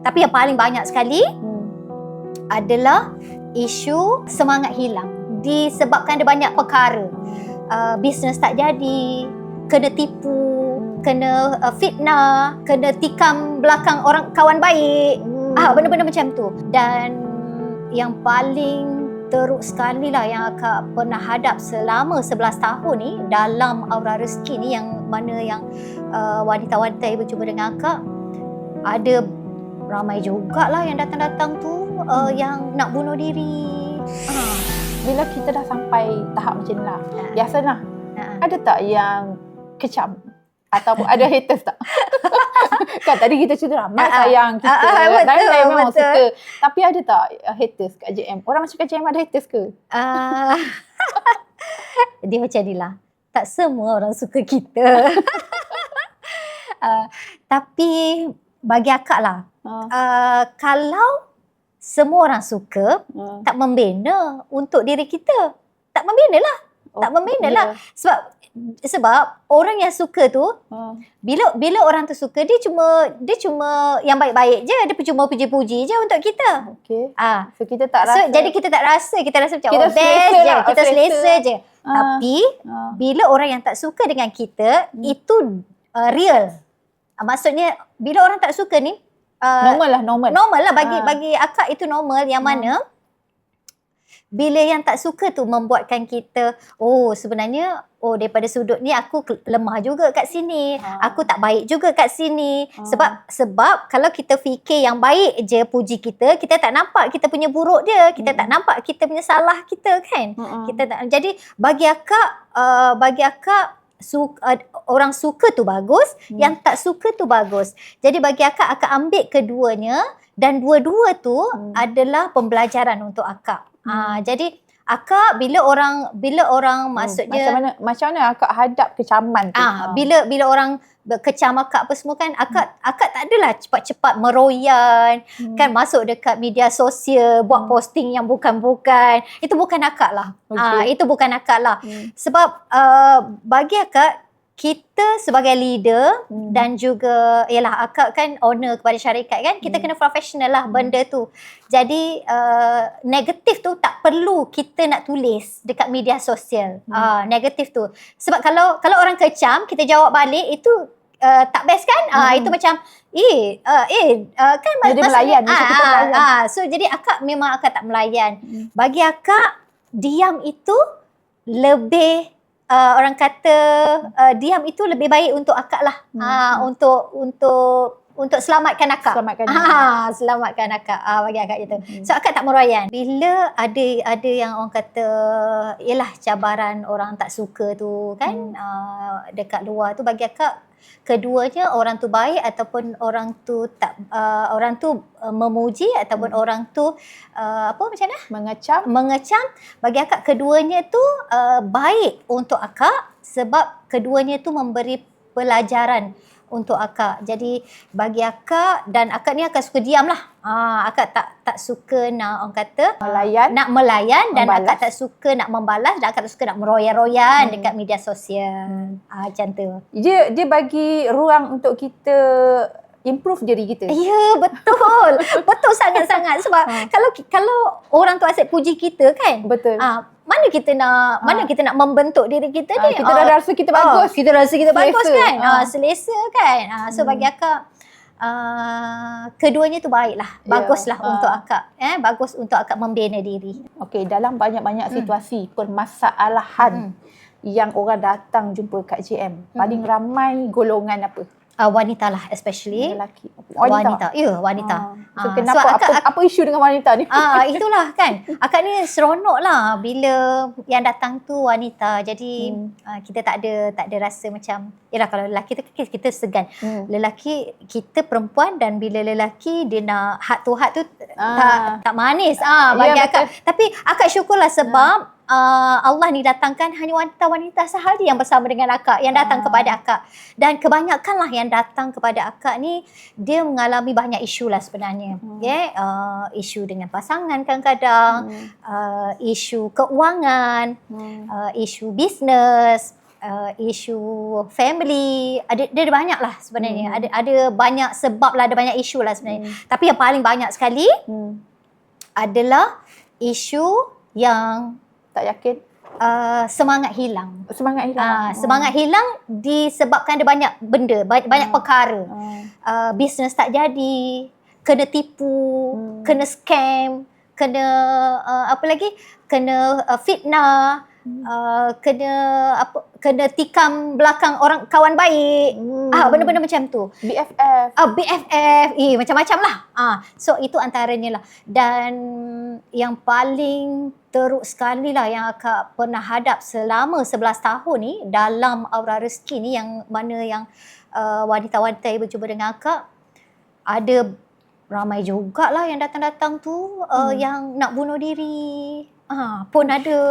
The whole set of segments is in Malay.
Tapi yang paling banyak sekali adalah isu semangat hilang. Disebabkan ada banyak perkara. Bisnes tak jadi, kena tipu, kena fitnah, kena tikam belakang orang kawan baik. Benda-benda macam tu. Dan yang paling teruk sekali lah yang akak pernah hadap selama 11 tahun ni dalam Aura Rezeki ni, yang mana yang wanita-wanita yang berjumpa dengan akak, ada ramai jugalah yang datang-datang tu yang nak bunuh diri. Bila kita dah sampai tahap macam ni lah, biasalah ada tak yang kecam? Ataupun ada haters tak? Kan tadi kita cerita ramai sayang kita, ramai memang suka. Tapi ada tak haters kat JM? Orang macam kat JM ada haters ke? Dia macam ni lah. Tak semua orang suka kita. Tapi bagi akak lah, kalau semua orang suka, tak membina untuk diri kita. Tak membina lah. Tak membina lah. Sebab orang yang suka tu, bila orang tu suka, dia cuma yang baik-baik je. Dia cuma puji-puji je untuk kita. So kita tak rasa. Jadi kita tak rasa. Kita rasa macam kita best je. Lah, kita selesa je. Tapi bila orang yang tak suka dengan kita, itu real. Maksudnya bila orang tak suka ni, normal lah bagi akak itu normal. Yang mana bila yang tak suka tu membuatkan kita, sebenarnya daripada sudut ni aku lemah juga kat sini, aku tak baik juga kat sini. Sebab kalau kita fikir yang baik je puji kita, kita tak nampak kita punya buruk dia, kita tak nampak kita punya salah kita kan. Jadi bagi akak orang suka tu bagus, yang tak suka tu bagus. Jadi bagi akak ambil keduanya, dan dua-dua tu adalah pembelajaran untuk akak. Jadi akak bila orang maksudnya macam mana akak hadap kecaman tu? Bila orang kecam akak apa semua kan, akak tak adalah cepat-cepat meroyan, kan masuk dekat media sosial, buat posting yang bukan-bukan. Itu bukan akak lah. Itu bukan akak lah. Sebab bagi akak, kita sebagai leader dan juga akak kan owner kepada syarikat kan, kita kena profesional lah benda tu. Jadi negatif tu tak perlu kita nak tulis dekat media sosial. Negatif tu. Sebab kalau orang kecam, kita jawab balik, itu tak best kan? Itu macam kan jadi melayan. So jadi memang akak tak melayan. Bagi akak, diam itu lebih orang kata diam itu lebih baik untuk akak lah. Untuk selamatkan akak. Selamatkan akak. Bagi akak itu. So akak tak meroyan. Bila ada yang orang kata cabaran orang tak suka tu kan, dekat luar tu, bagi akak keduanya, orang tu baik ataupun orang tu tak, orang tu memuji ataupun orang tu macam mana? Mengecam. Bagi akak keduanya tu baik untuk akak, sebab keduanya tu memberi pelajaran untuk akak. Jadi bagi akak, dan akak ni akan suka diam lah. Akak tak suka nak orang kata melayan dan akak tak suka nak membalas, dan akak tak suka nak meroyan-royan dekat media sosial. Macam tu. Dia bagi ruang untuk kita improve diri kita. Ya, betul. Betul sangat-sangat. Sebab kalau orang tu asyik puji kita kan, betul. Mana kita nak membentuk diri kita ni? Kita dah rasa kita bagus. Kita rasa kita bagus kan? Selesa kan? So bagi akak, keduanya tu baiklah. Baguslah untuk akak. Bagus untuk akak membina diri. Okey, dalam banyak-banyak situasi permasalahan yang orang datang jumpa kat JM, paling ramai golongan apa? Wanita lah, especially lelaki. Wanita. Ya, wanita. So kenapa, apa isu dengan wanita ni? Itulah kan. Akak ni seronok lah bila yang datang tu wanita. Jadi kita tak ada rasa macam, kalau lelaki tu kita segan. Lelaki, kita perempuan, dan bila lelaki dia nak heart to heart tu tak manis bagi akak. Tapi akak syukurlah sebab Allah ni datangkan hanya wanita-wanita sahaja yang bersama dengan akak, yang datang kepada akak. Dan kebanyakanlah yang datang kepada akak ni, dia mengalami banyak isu lah sebenarnya. Isu dengan pasangan kadang-kadang, isu keuangan, isu bisnes, isu family, dia ada banyak lah sebenarnya. Ada banyak sebab lah, ada banyak isu lah sebenarnya. Tapi yang paling banyak sekali adalah isu yang tak yakin. Semangat hilang. Semangat hilang disebabkan ada banyak benda, banyak perkara. Bisnes tak jadi, kena tipu, kena scam, kena apa lagi? Kena fitnah, kena tikam belakang orang kawan baik. Benda-benda macam tu. BFF, macam-macam lah. So itu antaranya lah. Dan yang paling teruk sekali lah yang akak pernah hadap selama 11 tahun ni dalam Aura Rezeki ni, yang mana yang wanita-wanita yang berjumpa dengan akak, ada ramai jugalah yang datang-datang tu yang nak bunuh diri. Pun ada.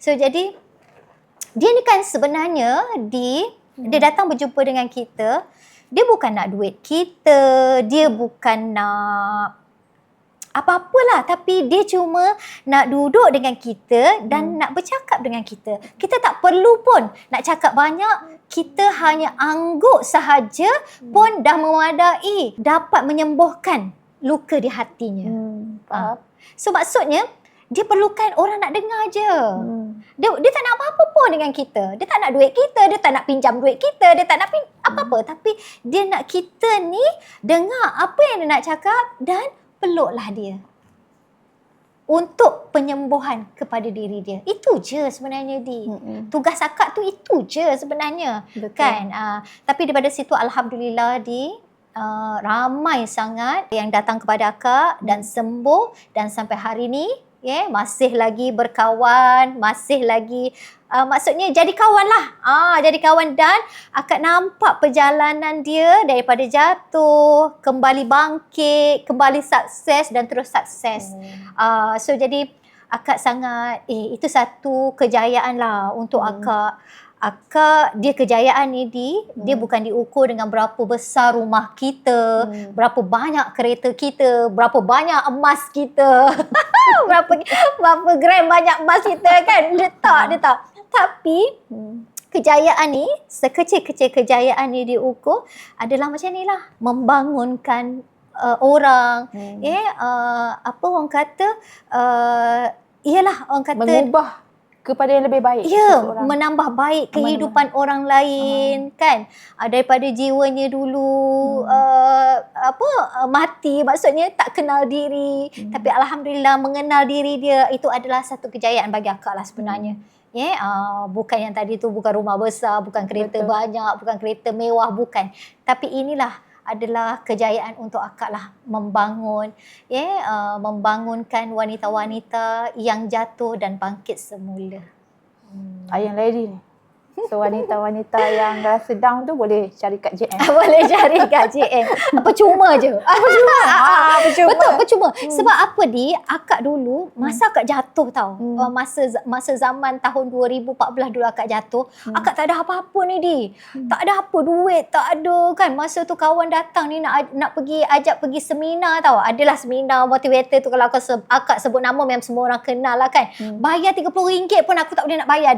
So jadi dia ni kan sebenarnya dia datang berjumpa dengan kita, dia bukan nak duit kita, dia bukan nak apa-apalah, tapi dia cuma nak duduk dengan kita dan nak bercakap dengan kita. Kita tak perlu pun nak cakap banyak, kita hanya angguk sahaja pun dah memadai dapat menyembuhkan luka di hatinya. So maksudnya dia perlukan orang nak dengar je. Dia tak nak apa-apa pun dengan kita. Dia tak nak duit kita, dia tak nak pinjam duit kita, dia tak nak apa-apa. Tapi dia nak kita ni dengar apa yang dia nak cakap dan peluklah dia untuk penyembuhan kepada diri dia. Itu je sebenarnya tugas akak tu, itu je sebenarnya. Betul. Kan? Tapi daripada situ alhamdulillah ramai sangat yang datang kepada akak dan sembuh, dan sampai hari ni masih lagi berkawan, masih lagi maksudnya jadi kawan lah. Jadi kawan, dan akak nampak perjalanan dia daripada jatuh, kembali bangkit, kembali sukses dan terus sukses. So jadi akak sangat, itu satu kejayaan lah untuk akak. Dia kejayaan ni dia bukan diukur dengan berapa besar rumah kita, berapa banyak kereta kita, berapa banyak emas kita, berapa gram banyak emas kita kan. Dia tak. Tapi kejayaan ni, sekecil-kecil kejayaan ni diukur adalah macam ni lah, membangunkan orang. Apa orang kata, ialah orang kata mengubah kepada yang lebih baik. Menambah baik kehidupan orang lain kan. Daripada jiwanya dulu mati, maksudnya tak kenal diri, tapi alhamdulillah mengenal diri dia, itu adalah satu kejayaan bagi akak lah sebenarnya. Bukan yang tadi tu, bukan rumah besar, bukan kereta banyak, bukan kereta mewah, bukan. Tapi inilah adalah kejayaan untuk akak lah, membangunkan wanita-wanita yang jatuh dan bangkit semula. Iron Lady ni. So wanita-wanita yang rasa down tu boleh cari kat JM. Boleh cari kat JM. Percuma je. Percuma. Betul, percuma. Sebab apa akak dulu, masa akak jatuh tau. Masa zaman tahun 2014 dulu akak jatuh, akak tak ada apa-apa ni Tak ada apa, duit tak ada kan. Masa tu kawan datang ni nak ajak pergi seminar tau. Adalah seminar motivator tu, kalau akak sebut nama memang semua orang kenal lah kan. Bayar RM30 pun aku tak boleh nak bayar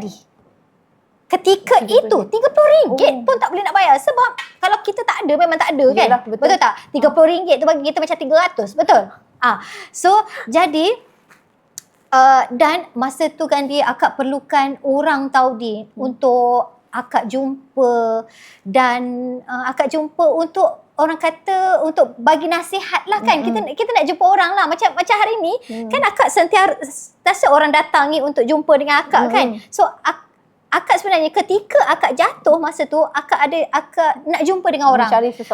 ketika itu RM30 pun tak boleh nak bayar. Sebab kalau kita tak ada, memang tak ada kan. Yalah, betul tak? RM30 tu bagi kita macam 300. Betul? So jadi dan masa tu kan akak perlukan orang tahu untuk akak jumpa, dan akak jumpa untuk orang kata untuk bagi nasihat lah kan. Kita nak jumpa orang lah. Macam hari ni kan akak sentiasa orang datangi untuk jumpa dengan akak kan. So akak sebenarnya ketika akak jatuh masa tu, akak nak jumpa dengan orang,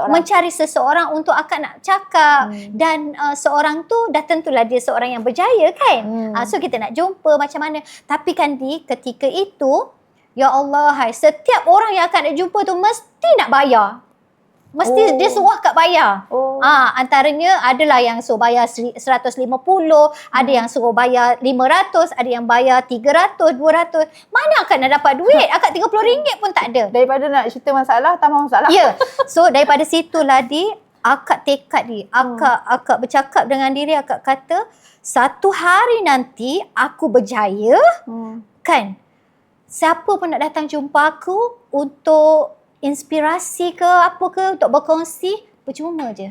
mencari seseorang untuk akak nak cakap. Dan seorang tu dah tentulah dia seorang yang berjaya kan. So kita nak jumpa macam mana. Tapi kan ketika itu, ya Allah, setiap orang yang akan nak jumpa tu mesti nak bayar. Mesti dia suruh akak bayar. Antaranya adalah yang suruh bayar 150, ada yang suruh bayar 500, ada yang bayar 300, 200. Mana akak nak dapat duit? Akak RM30 pun tak ada. Daripada nak cerita masalah, tambah masalah. Ya. So daripada situlah akak tekad akak bercakap dengan diri, akak kata satu hari nanti aku berjaya kan. siapa pun nak datang jumpa aku untuk inspirasi ke apa ke, untuk berkongsi, percuma je.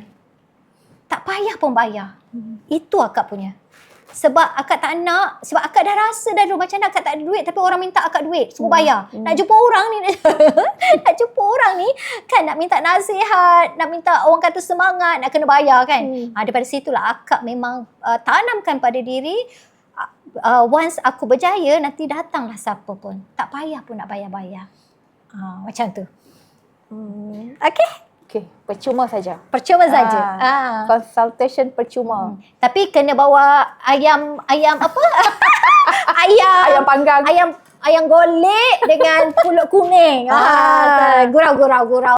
Tak payah pun bayar. Itu akak punya. Sebab akak tak nak, sebab akak dah rasa dah dulu macam mana akak tak ada duit tapi orang minta akak duit, semua bayar. Nak jumpa orang ni, nak jumpa orang ni kan, nak minta nasihat, nak minta orang kata semangat, nak kena bayar kan. Daripada situlah akak memang tanamkan pada diri, once aku berjaya, nanti datanglah siapa pun. Tak payah pun nak bayar-bayar. Macam tu. Okay? Okey, percuma saja. Percuma saja. Consultation percuma. Tapi kena bawa ayam apa? Ayam panggang. Ayam golek dengan pulut kuning. Gurau.